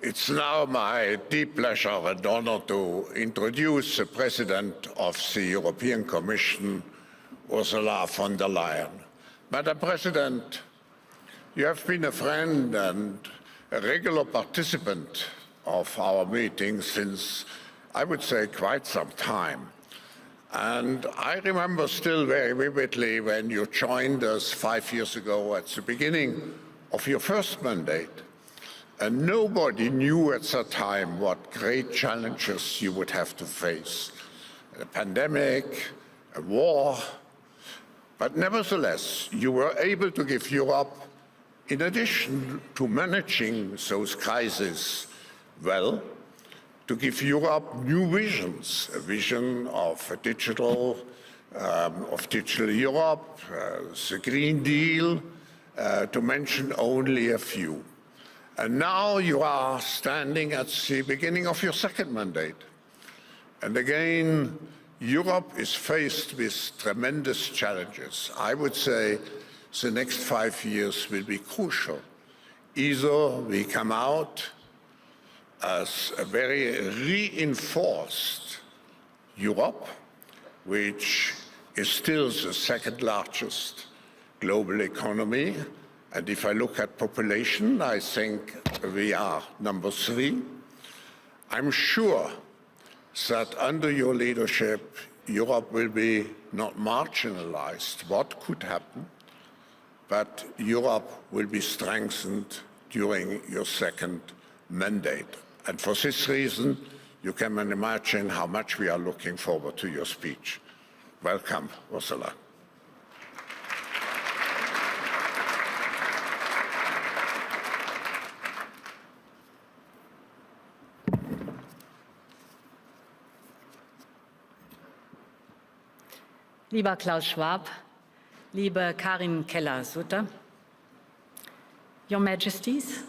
It's now my deep pleasure and honor to introduce the President of the European Commission, Ursula von der Leyen. Madam President, you have been a friend and a regular participant of our meetings since, I would say, quite some time. And I remember still very vividly when you joined us 5 years ago at the beginning of your first mandate. And nobody knew at that time what great challenges you would have to face. A pandemic, a war, but nevertheless, you were able to give Europe, in addition to managing those crises well, to give Europe new visions, a vision of a digital Europe, the Green Deal, to mention only a few. And now you are standing at the beginning of your second mandate. And again, Europe is faced with tremendous challenges. I would say the next 5 years will be crucial. Either we come out as a very reinforced Europe, which is still the second largest global economy. And if I look at population, I think we are number 3. I'm sure that under your leadership, Europe will be not marginalized. What could happen? But Europe will be strengthened during your second mandate. And for this reason, you can imagine how much we are looking forward to your speech. Welcome, Ursula. Lieber Klaus Schwab, liebe Karin Keller-Sutter, Your Majesties,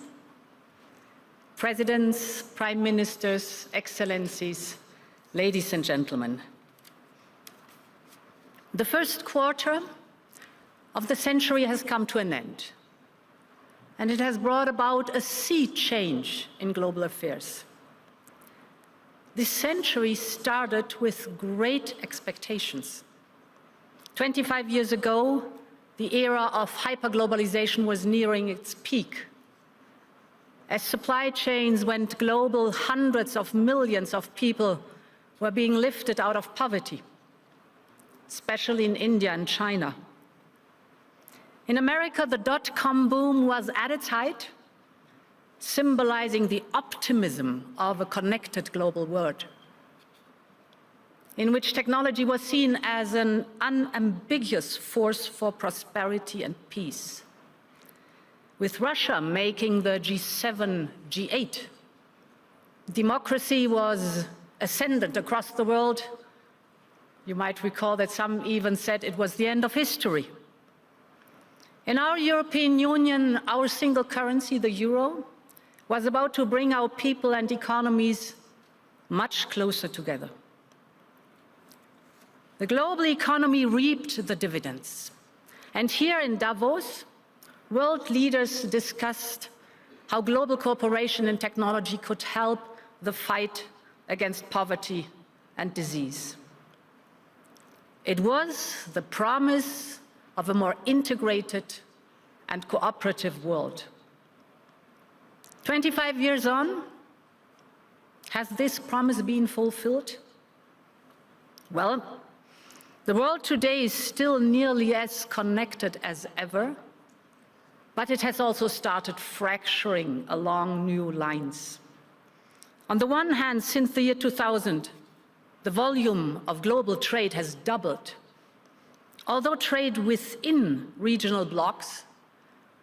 Presidents, Prime Ministers, Excellencies, ladies and gentlemen. The first quarter of the century has come to an end, and it has brought about a sea change in global affairs. This century started with great expectations. 25 years ago, the era of hyperglobalization was nearing its peak. As supply chains went global, hundreds of millions of people were being lifted out of poverty, especially in India and China. In America, the dot-com boom was at its height, symbolizing the optimism of a connected global world, in which technology was seen as an unambiguous force for prosperity and peace. With Russia making the G7, G8, democracy was ascendant across the world. You might recall that some even said it was the end of history. In our European Union, our single currency, the euro, was about to bring our people and economies much closer together. The global economy reaped the dividends. And here in Davos, world leaders discussed how global cooperation in technology could help the fight against poverty and disease. It was the promise of a more integrated and cooperative world. 25 years on, has this promise been fulfilled? Well, the world today is still nearly as connected as ever, but it has also started fracturing along new lines. On the one hand, since the year 2000, the volume of global trade has doubled, although trade within regional blocs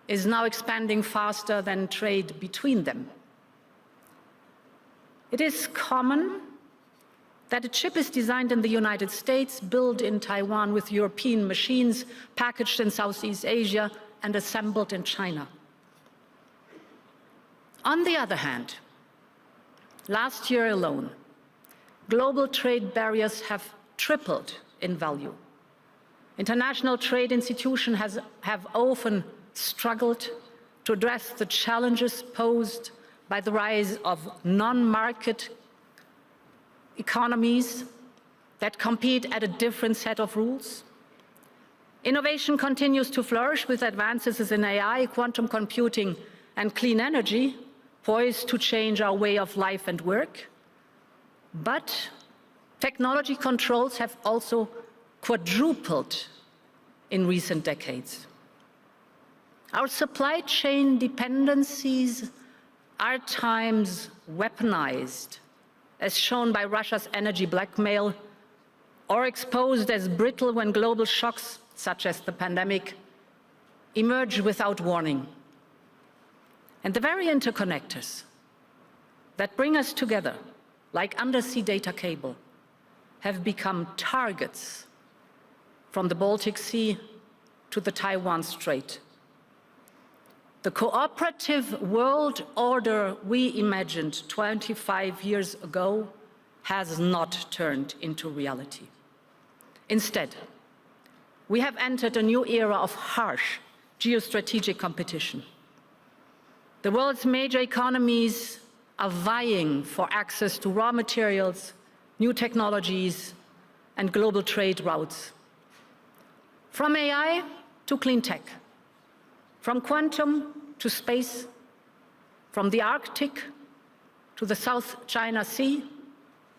is now expanding faster than trade between them. It is common that a chip is designed in the United States, built in Taiwan with European machines, packaged in Southeast Asia, and assembled in China. On the other hand, last year alone, global trade barriers have tripled in value. International trade institutions have often struggled to address the challenges posed by the rise of non-market economies that compete at a different set of rules. Innovation continues to flourish with advances in AI, quantum computing, and clean energy, poised to change our way of life and work. But technology controls have also quadrupled in recent decades. Our supply chain dependencies are at times weaponized, as shown by Russia's energy blackmail, or exposed as brittle when global shocks, such as the pandemic, emerge without warning. And the very interconnectors that bring us together, like undersea data cable, have become targets from the Baltic Sea to the Taiwan Strait. The cooperative world order we imagined 25 years ago has not turned into reality. Instead, we have entered a new era of harsh geostrategic competition. The world's major economies are vying for access to raw materials, new technologies, and global trade routes. From AI to clean tech, from quantum to space, from the Arctic to the South China Sea,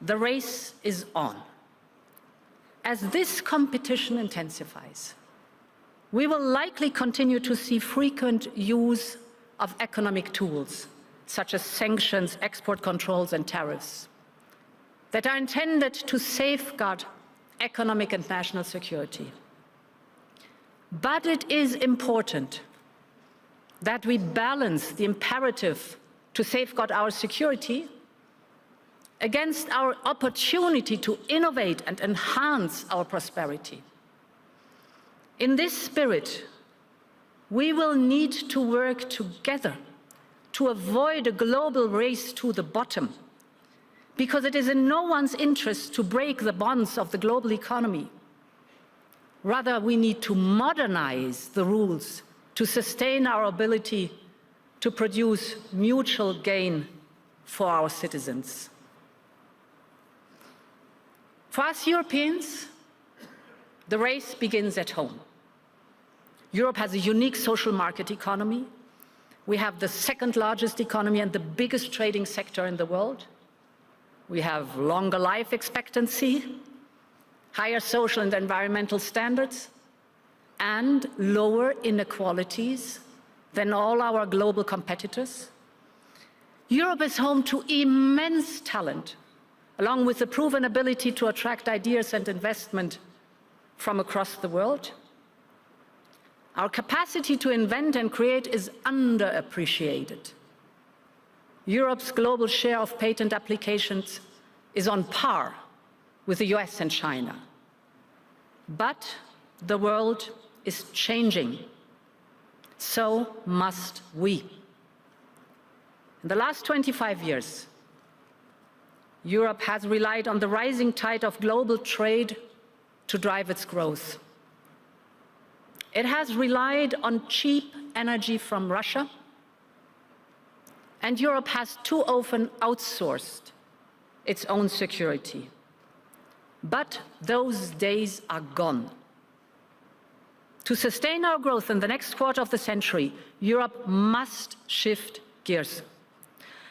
the race is on. As this competition intensifies, we will likely continue to see frequent use of economic tools, such as sanctions, export controls, and tariffs, that are intended to safeguard economic and national security. But it is important that we balance the imperative to safeguard our security against our opportunity to innovate and enhance our prosperity. In this spirit, we will need to work together to avoid a global race to the bottom, because it is in no one's interest to break the bonds of the global economy. Rather, we need to modernize the rules to sustain our ability to produce mutual gain for our citizens. For us Europeans, the race begins at home. Europe has a unique social market economy. We have the second largest economy and the biggest trading sector in the world. We have longer life expectancy, higher social and environmental standards, and lower inequalities than all our global competitors. Europe is home to immense talent, along with the proven ability to attract ideas and investment from across the world. Our capacity to invent and create is underappreciated. Europe's global share of patent applications is on par with the US and China. But the world is changing. So must we. In the last 25 years, Europe has relied on the rising tide of global trade to drive its growth. It has relied on cheap energy from Russia, and Europe has too often outsourced its own security. But those days are gone. To sustain our growth in the next quarter of the century, Europe must shift gears.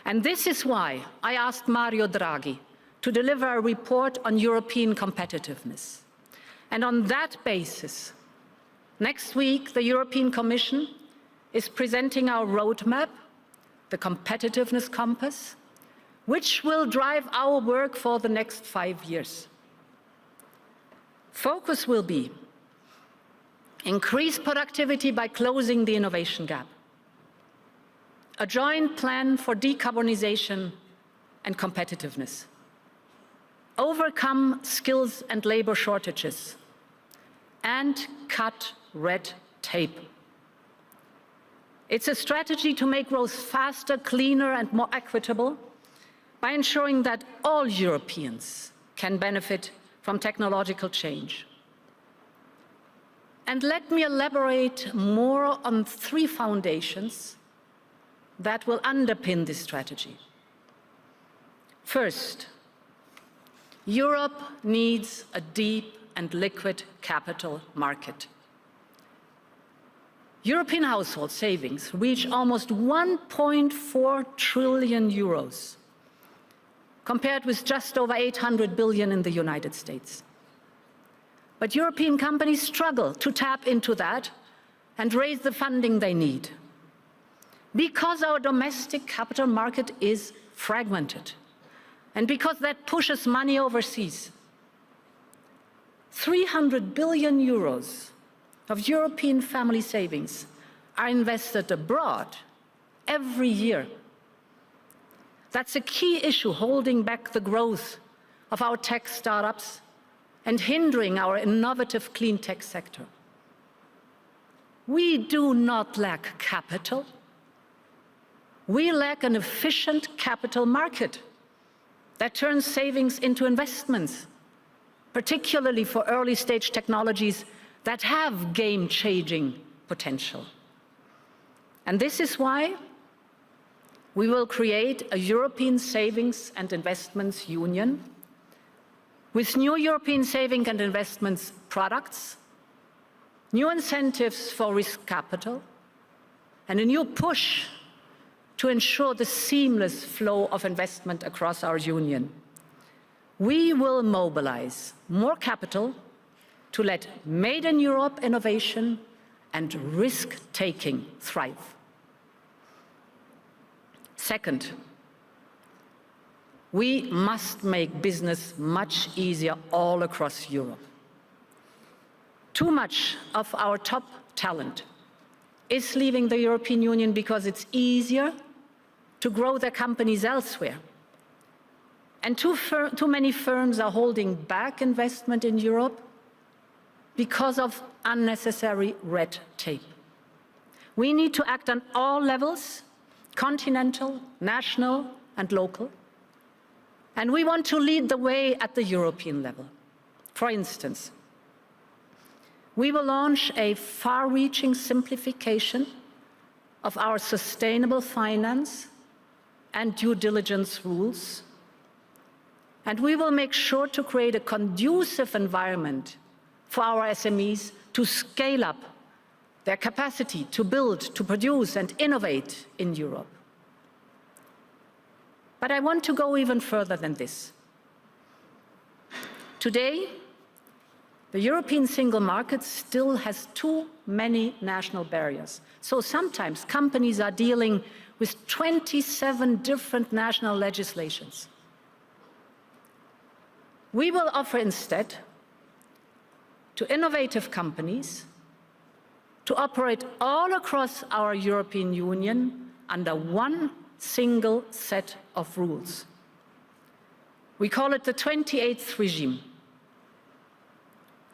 And this is why I asked Mario Draghi to deliver a report on European competitiveness. And on that basis, next week, the European Commission is presenting our roadmap, the Competitiveness Compass, which will drive our work for the next 5 years. Focus will be increase productivity by closing the innovation gap, a joint plan for decarbonization and competitiveness, overcome skills and labor shortages, and cut red tape. It's a strategy to make growth faster, cleaner, and more equitable by ensuring that all Europeans can benefit from technological change. And let me elaborate more on 3 foundations that will underpin this strategy. First, Europe needs a deep and liquid capital market. European household savings reach almost 1.4 trillion euros, compared with just over 800 billion in the United States. But European companies struggle to tap into that and raise the funding they need, because our domestic capital market is fragmented, and because that pushes money overseas. 300 billion euros of European family savings are invested abroad every year. That's a key issue holding back the growth of our tech startups and hindering our innovative clean tech sector. We do not lack capital. We lack an efficient capital market that turns savings into investments, particularly for early-stage technologies that have game-changing potential. And this is why we will create a European Savings and Investments Union with new European saving and investments products, new incentives for risk capital, and a new push to ensure the seamless flow of investment across our union. We will mobilize more capital to let Made in Europe innovation and risk-taking thrive. Second, we must make business much easier all across Europe. Too much of our top talent is leaving the European Union because it's easier to grow their companies elsewhere. And too many firms are holding back investment in Europe because of unnecessary red tape. We need to act on all levels, continental, national, and local. And we want to lead the way at the European level. For instance, we will launch a far-reaching simplification of our sustainable finance and due diligence rules. And we will make sure to create a conducive environment for our SMEs to scale up their capacity to build, to produce, and innovate in Europe. But I want to go even further than this. Today, the European single market still has too many national barriers. So sometimes companies are dealing with 27 different national legislations. We will offer instead to innovative companies to operate all across our European Union under one single set of rules. We call it the 28th regime.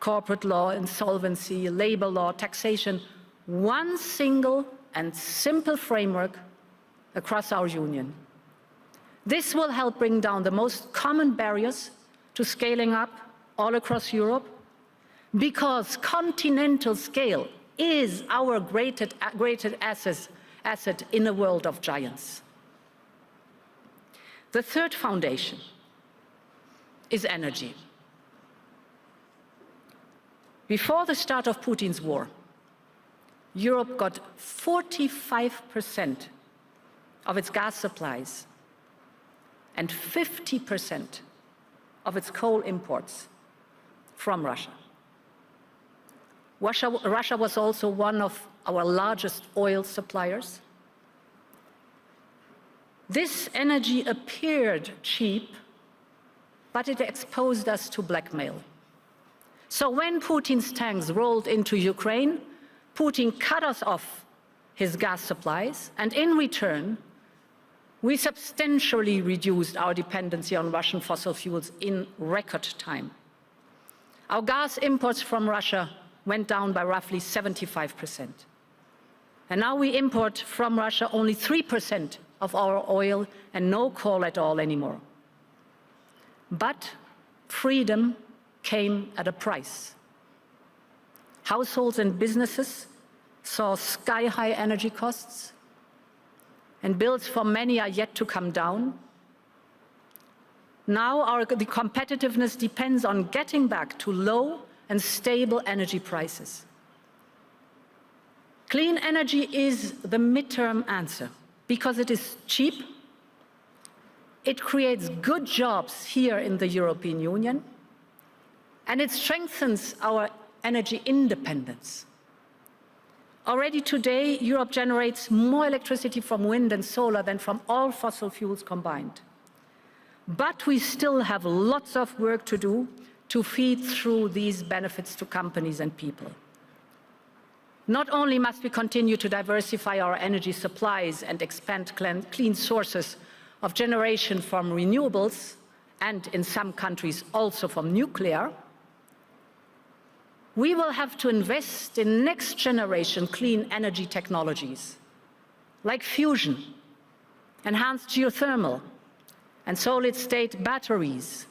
Corporate law, insolvency, labor law, taxation, one single and simple framework across our union. This will help bring down the most common barriers to scaling up all across Europe, because continental scale is our greatest asset in a world of giants. The third foundation is energy. Before the start of Putin's war, Europe got 45% of its gas supplies and 50% of its coal imports from Russia. Russia was also one of our largest oil suppliers. This energy appeared cheap, but it exposed us to blackmail. So when Putin's tanks rolled into Ukraine, Putin cut us off his gas supplies, and in return, we substantially reduced our dependency on Russian fossil fuels in record time. Our gas imports from Russia went down by roughly 75%. And now we import from Russia only 3% of our oil and no coal at all anymore. But freedom came at a price. Households and businesses saw sky-high energy costs, and bills for many are yet to come down. Now the competitiveness depends on getting back to low and stable energy prices. Clean energy is the midterm answer because it is cheap, it creates good jobs here in the European Union, and it strengthens our energy independence. Already today, Europe generates more electricity from wind and solar than from all fossil fuels combined. But we still have lots of work to do to feed through these benefits to companies and people. Not only must we continue to diversify our energy supplies and expand clean sources of generation from renewables, and in some countries also from nuclear, we will have to invest in next-generation clean energy technologies, like fusion, enhanced geothermal, and solid-state batteries.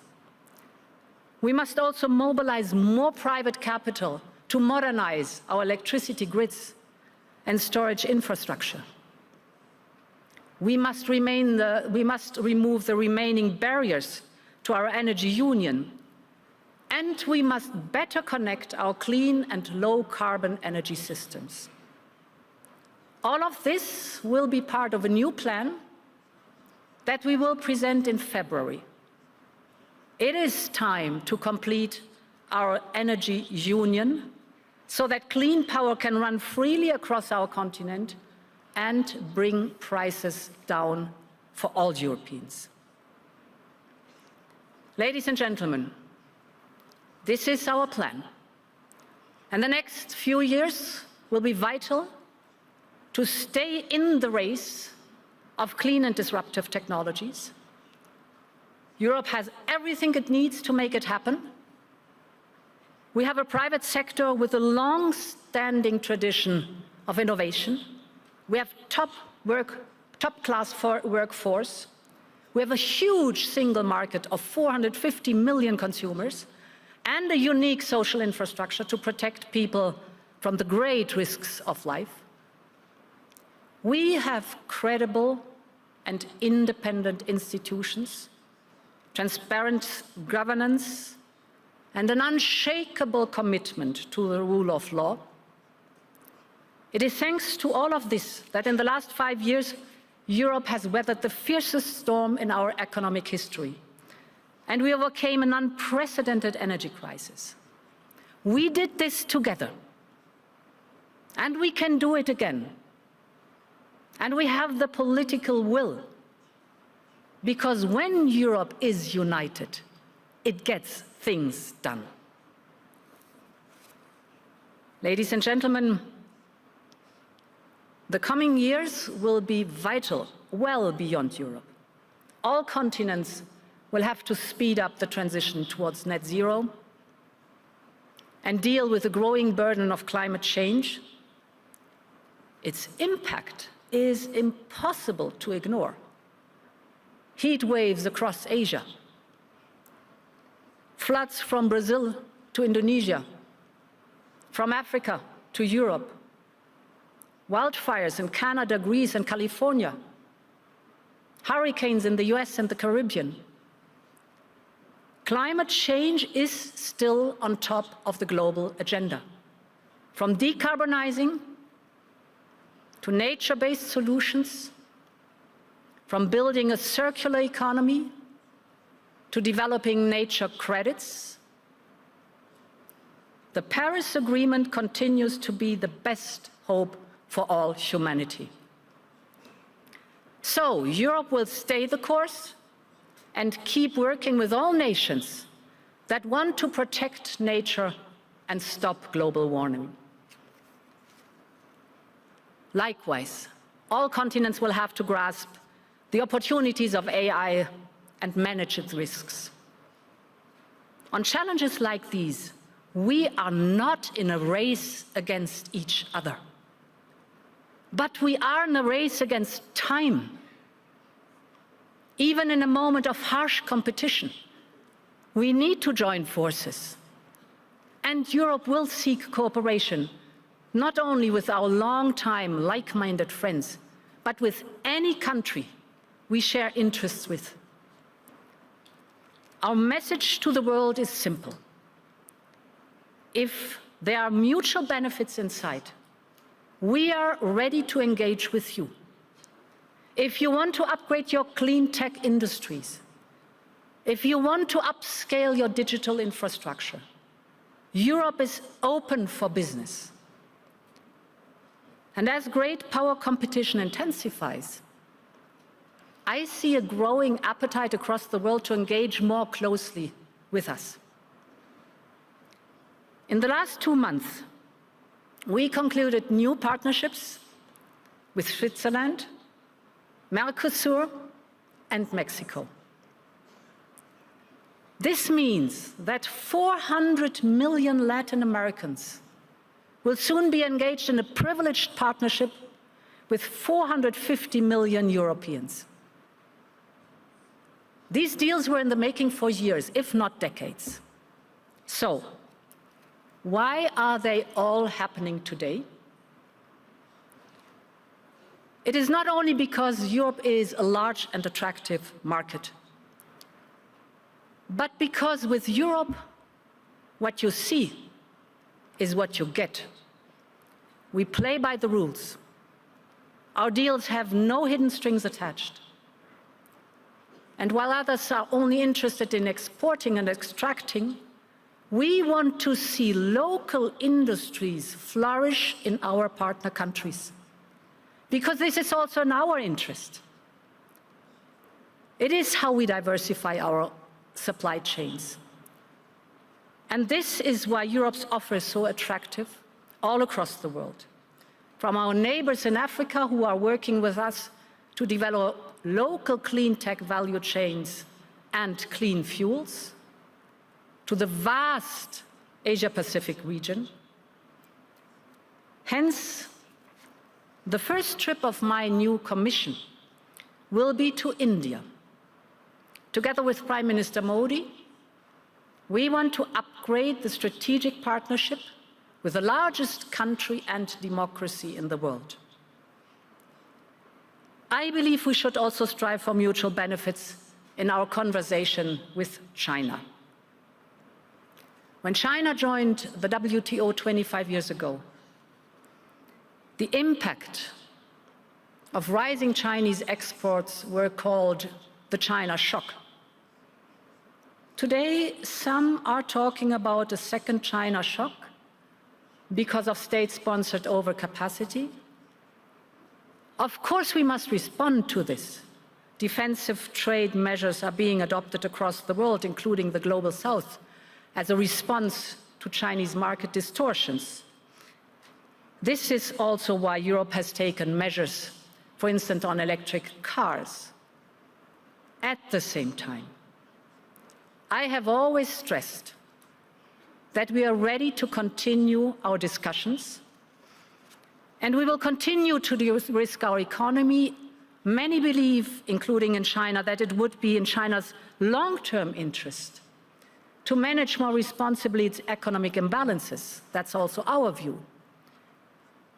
We must also mobilize more private capital to modernize our electricity grids and storage infrastructure. We must remove the remaining barriers to our energy union, and we must better connect our clean and low-carbon energy systems. All of this will be part of a new plan that we will present in February. It is time to complete our energy union so that clean power can run freely across our continent and bring prices down for all Europeans. Ladies and gentlemen, this is our plan. And the next few years will be vital to stay in the race of clean and disruptive technologies. Europe has everything it needs to make it happen. We have a private sector with a long-standing tradition of innovation. We have top-class workforce. We have a huge single market of 450 million consumers and a unique social infrastructure to protect people from the great risks of life. We have credible and independent institutions, transparent governance, and an unshakable commitment to the rule of law. It is thanks to all of this that in the last 5 years, Europe has weathered the fiercest storm in our economic history, and we overcame an unprecedented energy crisis. We did this together, and we can do it again. And we have the political will, because when Europe is united, it gets things done. Ladies and gentlemen, the coming years will be vital, well beyond Europe. All continents will have to speed up the transition towards net zero and deal with the growing burden of climate change. Its impact is impossible to ignore. Heat waves across Asia, floods from Brazil to Indonesia, from Africa to Europe, wildfires in Canada, Greece, and California, hurricanes in the US and the Caribbean. Climate change is still on top of the global agenda. From decarbonizing to nature-based solutions, from building a circular economy to developing nature credits, the Paris Agreement continues to be the best hope for all humanity. So Europe will stay the course and keep working with all nations that want to protect nature and stop global warming. Likewise, all continents will have to grasp the opportunities of AI and manage its risks. On challenges like these, we are not in a race against each other, but we are in a race against time. Even in a moment of harsh competition, we need to join forces. And Europe will seek cooperation, not only with our long-time like-minded friends, but with any country we share interests with. Our message to the world is simple. If there are mutual benefits in sight, we are ready to engage with you. If you want to upgrade your clean tech industries, if you want to upscale your digital infrastructure, Europe is open for business. And as great power competition intensifies, I see a growing appetite across the world to engage more closely with us. In the last 2 months, we concluded new partnerships with Switzerland, Mercosur, and Mexico. This means that 400 million Latin Americans will soon be engaged in a privileged partnership with 450 million Europeans. These deals were in the making for years, if not decades. So, why are they all happening today? It is not only because Europe is a large and attractive market, but because with Europe, what you see is what you get. We play by the rules. Our deals have no hidden strings attached. And while others are only interested in exporting and extracting, we want to see local industries flourish in our partner countries, because this is also in our interest. It is how we diversify our supply chains. And this is why Europe's offer is so attractive all across the world. From our neighbors in Africa who are working with us to develop local clean tech value chains and clean fuels, to the vast Asia-Pacific region. Hence, the first trip of my new Commission will be to India. Together with Prime Minister Modi, we want to upgrade the strategic partnership with the largest country and democracy in the world. I believe we should also strive for mutual benefits in our conversation with China. When China joined the WTO 25 years ago, the impact of rising Chinese exports were called the China shock. Today, some are talking about a second China shock because of state-sponsored overcapacity. Of course, we must respond to this. Defensive trade measures are being adopted across the world, including the Global South, as a response to Chinese market distortions. This is also why Europe has taken measures, for instance, on electric cars. At the same time, I have always stressed that we are ready to continue our discussions, and we will continue to de-risk our economy. Many believe, including in China, that it would be in China's long-term interest to manage more responsibly its economic imbalances. That's also our view.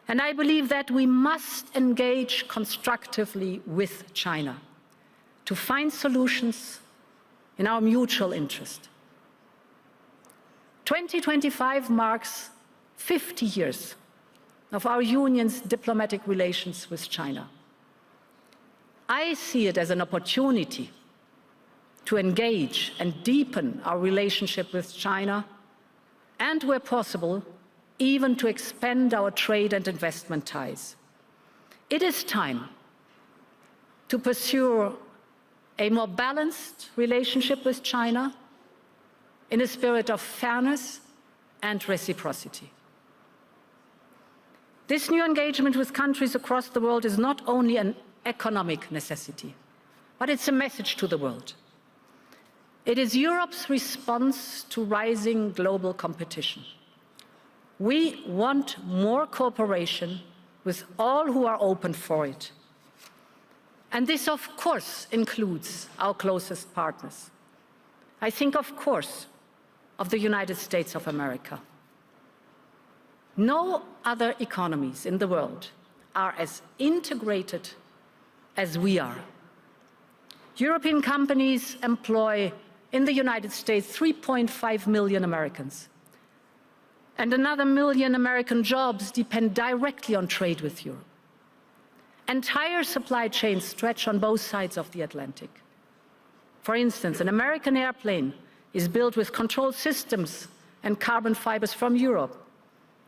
And I believe that we must engage constructively with China to find solutions in our mutual interest. 2025 marks 50 years of our union's diplomatic relations with China. I see it as an opportunity to engage and deepen our relationship with China, and where possible, even to expand our trade and investment ties. It is time to pursue a more balanced relationship with China in a spirit of fairness and reciprocity. This new engagement with countries across the world is not only an economic necessity, but it's a message to the world. It is Europe's response to rising global competition. We want more cooperation with all who are open for it. And this, of course, includes our closest partners. I think, of course, of the United States of America. No other economies in the world are as integrated as we are. European companies employ in the United States 3.5 million Americans. And another million American jobs depend directly on trade with Europe. Entire supply chains stretch on both sides of the Atlantic. For instance, an American airplane is built with control systems and carbon fibers from Europe.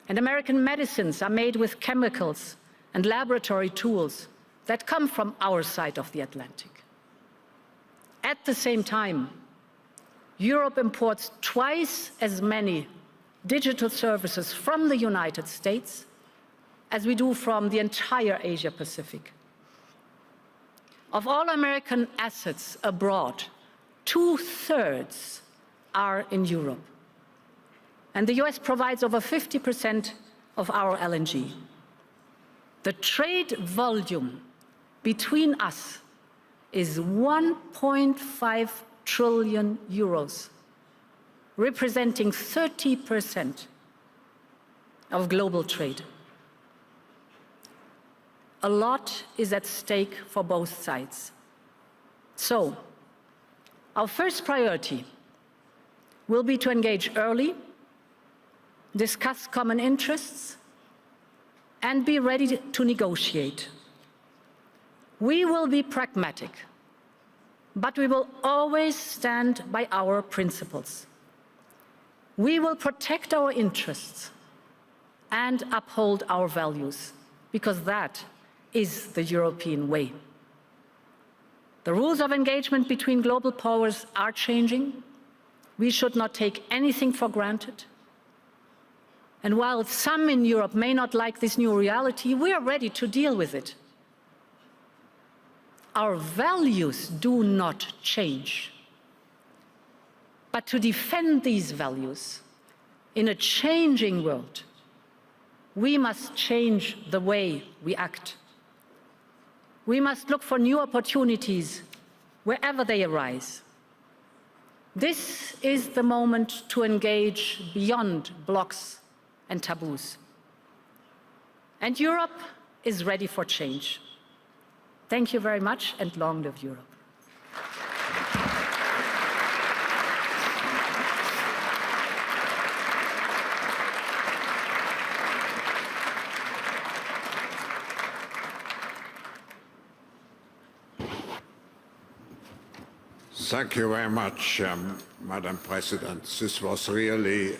And American medicines are made with chemicals and laboratory tools that come from our side of the Atlantic. At the same time, Europe imports twice as many digital services from the United States as we do from the entire Asia Pacific. Of all American assets abroad, 2/3 are in Europe. And the US provides over 50% of our LNG. The trade volume between us is 1.5 trillion euros, representing 30% of global trade. A lot is at stake for both sides. So, our first priority will be to engage early, discuss common interests, and be ready to negotiate. We will be pragmatic, but we will always stand by our principles. We will protect our interests and uphold our values, because that is the European way. The rules of engagement between global powers are changing. We should not take anything for granted. And while some in Europe may not like this new reality, we are ready to deal with it. Our values do not change. But to defend these values in a changing world, we must change the way we act. We must look for new opportunities wherever they arise. This is the moment to engage beyond blocks and taboos. And Europe is ready for change. Thank you very much, and long live Europe. Thank you very much, Madam President. This was really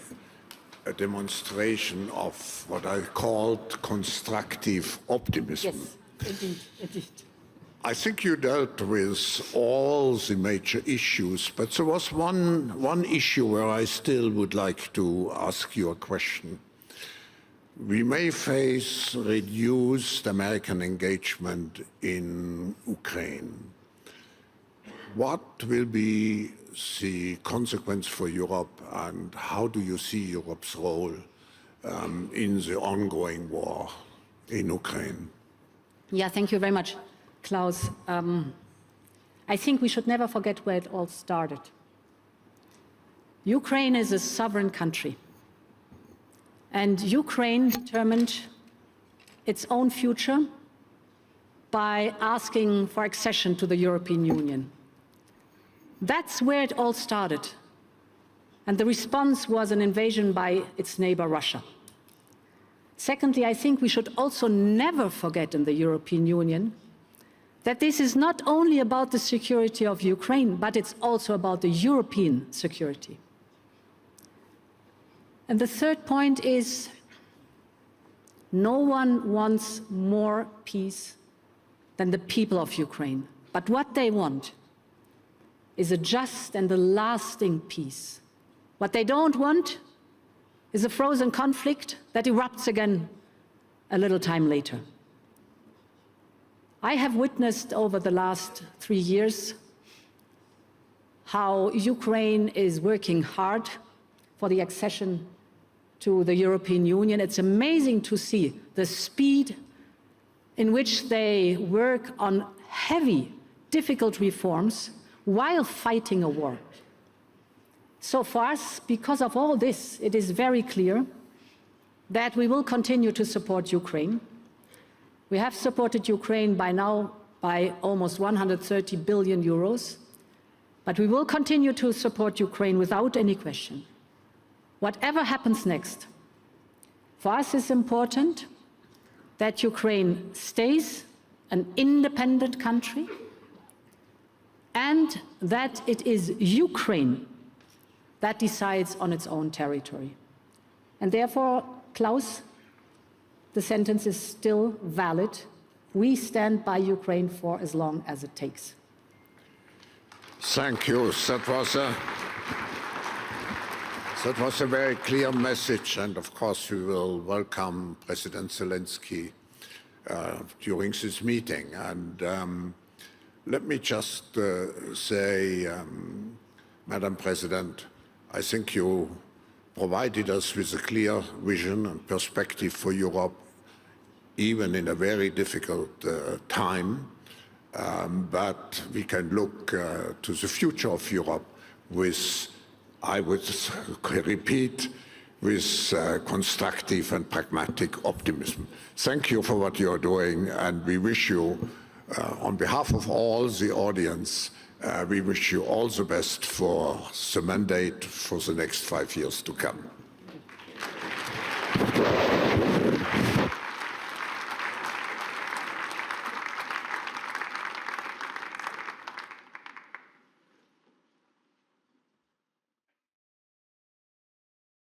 a demonstration of what I called constructive optimism. Yes, indeed. I think you dealt with all the major issues, but there was one issue where I still would like to ask you a question. We may face reduced American engagement in Ukraine. What will be the consequence for Europe, and how do you see Europe's role in the ongoing war in Ukraine? Yeah, thank you very much, Klaus. I think we should never forget where it all started. Ukraine is a sovereign country, and Ukraine determined its own future by asking for accession to the European Union. That's where it all started. And the response was an invasion by its neighbor, Russia. Secondly, I think we should also never forget in the European Union that this is not only about the security of Ukraine, but it's also about the European security. And the third point is, no one wants more peace than the people of Ukraine. But what they want is a just and a lasting peace. What they don't want is a frozen conflict that erupts again a little time later. I have witnessed over the last 3 years how Ukraine is working hard for the accession to the European Union. It's amazing to see the speed in which they work on heavy, difficult reforms while fighting a war. So for us, because of all this, it is very clear that we will continue to support Ukraine. We have supported Ukraine by now by almost 130 billion euros. But we will continue to support Ukraine without any question. Whatever happens next, for us it's important that Ukraine stays an independent country and that it is Ukraine that decides on its own territory. And therefore, Klaus, the sentence is still valid. We stand by Ukraine for as long as it takes. Thank you. That was a very clear message, and of course we will welcome President Zelensky during this meeting. And let me just say, Madam President, I think you provided us with a clear vision and perspective for Europe, even in a very difficult time. But we can look to the future of Europe with, I would repeat, with constructive and pragmatic optimism. Thank you for what you are doing, and we wish you, on behalf of all the audience, we wish you all the best for the mandate for the next 5 years to come.